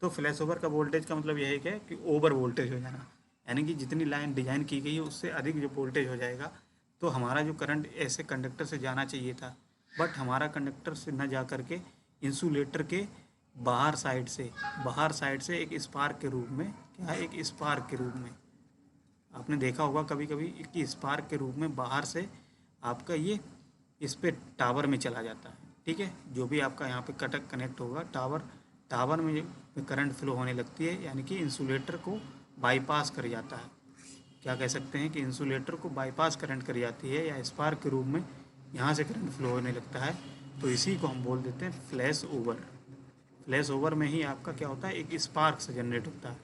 तो फ्लैश ओवर का वोल्टेज का मतलब यही है कि ओवर वोल्टेज हो जाना, यानी कि जितनी लाइन डिजाइन की गई है उससे अधिक जो वोल्टेज हो जाएगा, तो हमारा जो करंट ऐसे कंडक्टर से जाना चाहिए था, बट हमारा कंडक्टर से न जा करके इंसुलेटर के बाहर साइड से एक स्पार्क के रूप में, क्या है, एक स्पार्क के रूप में, आपने देखा होगा कभी कभी कि स्पार्क के रूप में बाहर से आपका ये इस पे टावर में चला जाता है, ठीक है। जो भी आपका यहाँ पे कटक कनेक्ट होगा टावर में करंट फ्लो होने लगती है, यानी कि इंसुलेटर को बाईपास कर जाता है। क्या कह सकते हैं कि इंसुलेटर को बाईपास करंट कर जाती है, या स्पार्क के रूप में यहाँ से करंट फ्लो होने लगता है, तो इसी को हम बोल देते हैं फ्लैश ओवर। फ्लैश ओवर में ही आपका क्या होता है, एक स्पार्क से जनरेट होता है,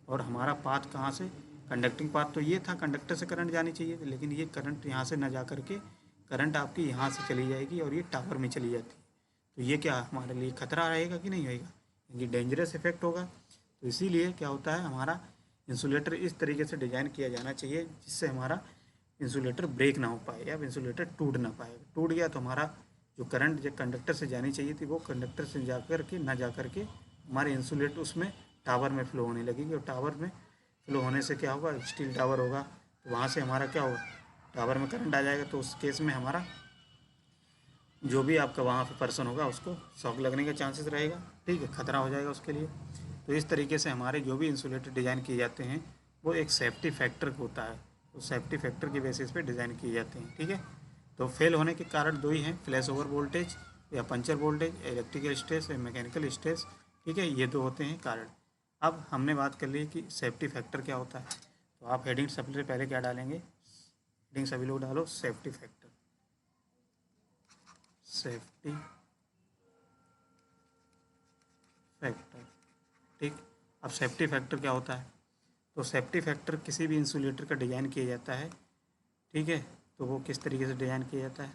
और हमारा पाथ कहाँ से, कंडक्टिंग पाथ तो ये था, कंडक्टर से करंट जानी चाहिए, लेकिन ये करंट यहाँ से न जा करके करंट आपकी यहाँ से चली जाएगी और ये टावर में चली जाती है। तो ये क्या हमारे लिए खतरा रहेगा कि नहीं होगा, ये डेंजरस इफेक्ट होगा। तो इसीलिए क्या होता है, हमारा इंसुलेटर इस तरीके से डिज़ाइन किया जाना चाहिए जिससे हमारा इंसुलेटर ब्रेक ना हो पाए या इंसुलेटर टूट ना पाए। टूट गया तो हमारा जो करंट जो कंडक्टर से जानी चाहिए थी वो कंडक्टर से जा कर के ना जा कर के हमारे इंसुलेटर उसमें टावर में फ्लो होने लगेगी, और टावर में फ्लो होने से क्या होगा, स्टील टावर होगा, तो वहाँ से हमारा क्या होगा, टावर में करंट आ जाएगा, तो उस केस में हमारा जो भी आपका वहाँ पे पर्सन होगा उसको शॉक लगने का चांसेस रहेगा, ठीक है, खतरा हो जाएगा उसके लिए। तो इस तरीके से हमारे जो भी इंसुलेटर डिज़ाइन किए जाते हैं वो एक सेफ्टी फैक्टर होता है, तो सेफ्टी फैक्टर की बेसिस पे डिज़ाइन किए जाते हैं, ठीक है। तो फेल होने के कारण दो ही हैं, फ्लैश ओवर वोल्टेज या पंचर वोल्टेज, इलेक्ट्रिकल स्ट्रेस या मैकेनिकल स्ट्रेस, ठीक है, ये दो होते हैं कारण। अब हमने बात कर ली कि सेफ्टी फैक्टर क्या होता है, तो आप हेडिंग सबसे पहले क्या डालेंगे, हेडिंग सभी लोग डालो सेफ्टी फैक्टर, सेफ्टी फैक्टर, ठीक। अब सेफ्टी फैक्टर क्या होता है, तो सेफ्टी फैक्टर किसी भी इंसुलेटर का डिज़ाइन किया जाता है, ठीक है, तो वो किस तरीके से डिज़ाइन किया जाता है,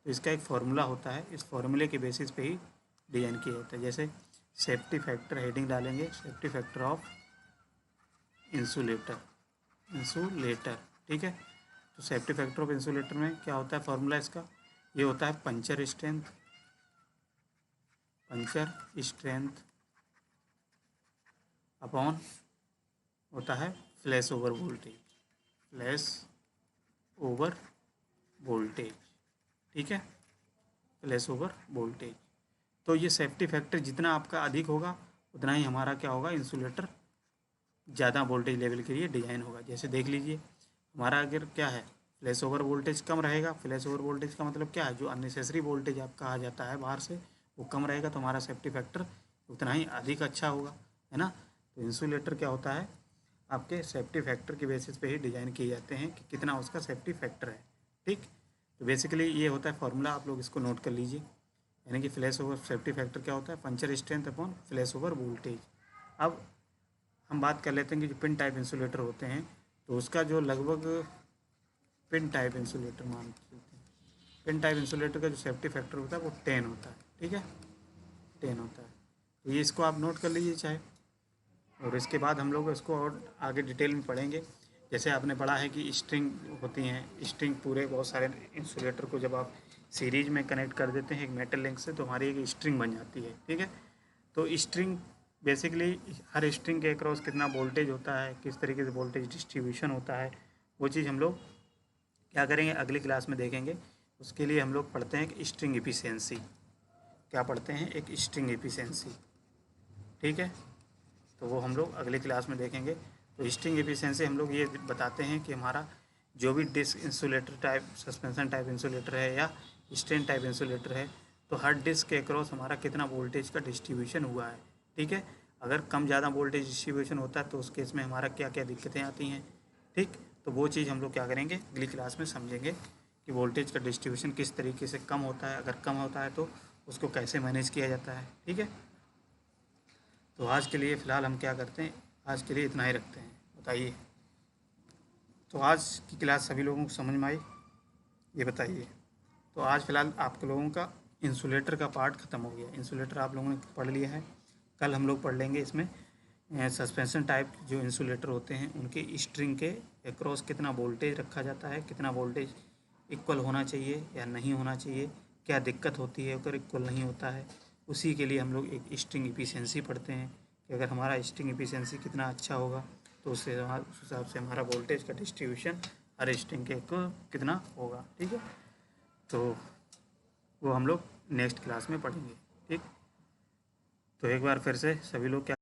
तो इसका एक फार्मूला होता है, इस फार्मूले के बेसिस पे ही डिज़ाइन किया जाता है। जैसे सेफ्टी फैक्टर हेडिंग डालेंगे, सेफ्टी फैक्टर ऑफ इंसुलेटर, ठीक है। तो सेफ्टी फैक्टर ऑफ इंसुलेटर में क्या होता है फार्मूला इसका, ये होता है पंचर स्ट्रेंथ अपॉन होता है फ्लैश ओवर वोल्टेज, ठीक है, फ्लैश ओवर वोल्टेज। तो ये सेफ्टी फैक्टर जितना आपका अधिक होगा उतना ही हमारा क्या होगा, इंसुलेटर ज़्यादा वोल्टेज लेवल के लिए डिज़ाइन होगा। जैसे देख लीजिए हमारा अगर क्या है, फ्लैश ओवर वोल्टेज कम रहेगा, फ्लैश ओवर वोल्टेज का मतलब क्या है, जो अननेसेसरी वोल्टेज आपका आ जाता है बाहर से वो कम रहेगा, तो हमारा सेफ्टी फैक्टर उतना ही अधिक अच्छा होगा, है ना। तो इंसुलेटर क्या होता है, आपके सेफ्टी फैक्टर के बेसिस पे ही डिज़ाइन किए जाते हैं कि कितना उसका सेफ्टी फैक्टर है, ठीक। तो बेसिकली ये होता है फॉर्मूला, आप लोग इसको नोट कर लीजिए, यानी कि फ्लैश ओवर सेफ्टी फैक्टर क्या होता है, puncture strength upon flash over voltage. अब हम बात कर लेते हैं कि जो पिन टाइप इंसुलेटर होते हैं तो उसका जो लगभग पिन टाइप इंसुलेटर मान के चलते हैं। पिन टाइप इंसुलेटर का जो सेफ्टी फैक्टर होता है वो 10 होता है, ठीक है, 10 होता है। तो ये इसको आप नोट कर लीजिए चाहे, और इसके बाद हम लोग इसको और आगे डिटेल में पढ़ेंगे। जैसे आपने पढ़ा है कि स्ट्रिंग होती हैं, स्ट्रिंग पूरे बहुत सारे इंसुलेटर को जब आप सीरीज में कनेक्ट कर देते हैं एक मेटल लिंक से तो हमारी एक स्ट्रिंग बन जाती है, ठीक है। तो स्ट्रिंग बेसिकली हर स्ट्रिंग के अक्रॉस कितना वोल्टेज होता है, किस तरीके से वोल्टेज डिस्ट्रीब्यूशन होता है, वो चीज़ हम लोग क्या करेंगे अगली क्लास में देखेंगे। उसके लिए हम लोग पढ़ते हैं कि स्ट्रिंग एफिशिएंसी, क्या पढ़ते हैं, एक स्ट्रिंग एफिशिएंसी, ठीक है। तो वो हम लोग अगली क्लास में देखेंगे। तो स्ट्रिंग एफिशिएंसी हम लोग ये बताते हैं कि हमारा जो भी disc insulator type, suspension type insulator है या स्ट्रेन टाइप इंसुलेटर है, तो हर डिस्क के अक्रॉस हमारा कितना वोल्टेज का डिस्ट्रीब्यूशन हुआ है, ठीक है। अगर कम ज़्यादा वोल्टेज डिस्ट्रीब्यूशन होता है तो उस केस में हमारा क्या क्या दिक्कतें आती हैं, ठीक। तो वो चीज़ हम लोग क्या करेंगे अगली क्लास में समझेंगे कि वोल्टेज का डिस्ट्रीब्यूशन किस तरीके से कम होता है, अगर कम होता है तो उसको कैसे मैनेज किया जाता है, ठीक है। तो आज के लिए फ़िलहाल हम क्या करते हैं, आज के लिए इतना ही रखते हैं, बताइए। तो आज की क्लास सभी लोगों को समझ में आई, ये बताइए। तो आज फ़िलहाल आप लोगों का इंसुलेटर का पार्ट ख़त्म हो गया। इंसुलेटर आप लोगों ने पढ़ लिया है। कल हम लोग पढ़ लेंगे इसमें सस्पेंशन टाइप जो इंसुलेटर होते हैं उनके स्ट्रिंग के अक्रॉस कितना वोल्टेज रखा जाता है, कितना वोल्टेज इक्वल होना चाहिए या नहीं होना चाहिए, क्या दिक्कत होती है अगर इक्वल नहीं होता है। उसी के लिए हम लोग एक स्ट्रिंग एफिशिएंसी पढ़ते हैं कि अगर हमारा स्ट्रिंग एफिशिएंसी कितना अच्छा होगा तो उस हिसाब से हमारा वोल्टेज का डिस्ट्रीब्यूशन हर स्ट्रिंग के को कितना होगा, ठीक है। तो वो हम लोग नेक्स्ट क्लास में पढ़ेंगे, ठीक। तो एक बार फिर से सभी लोग क्या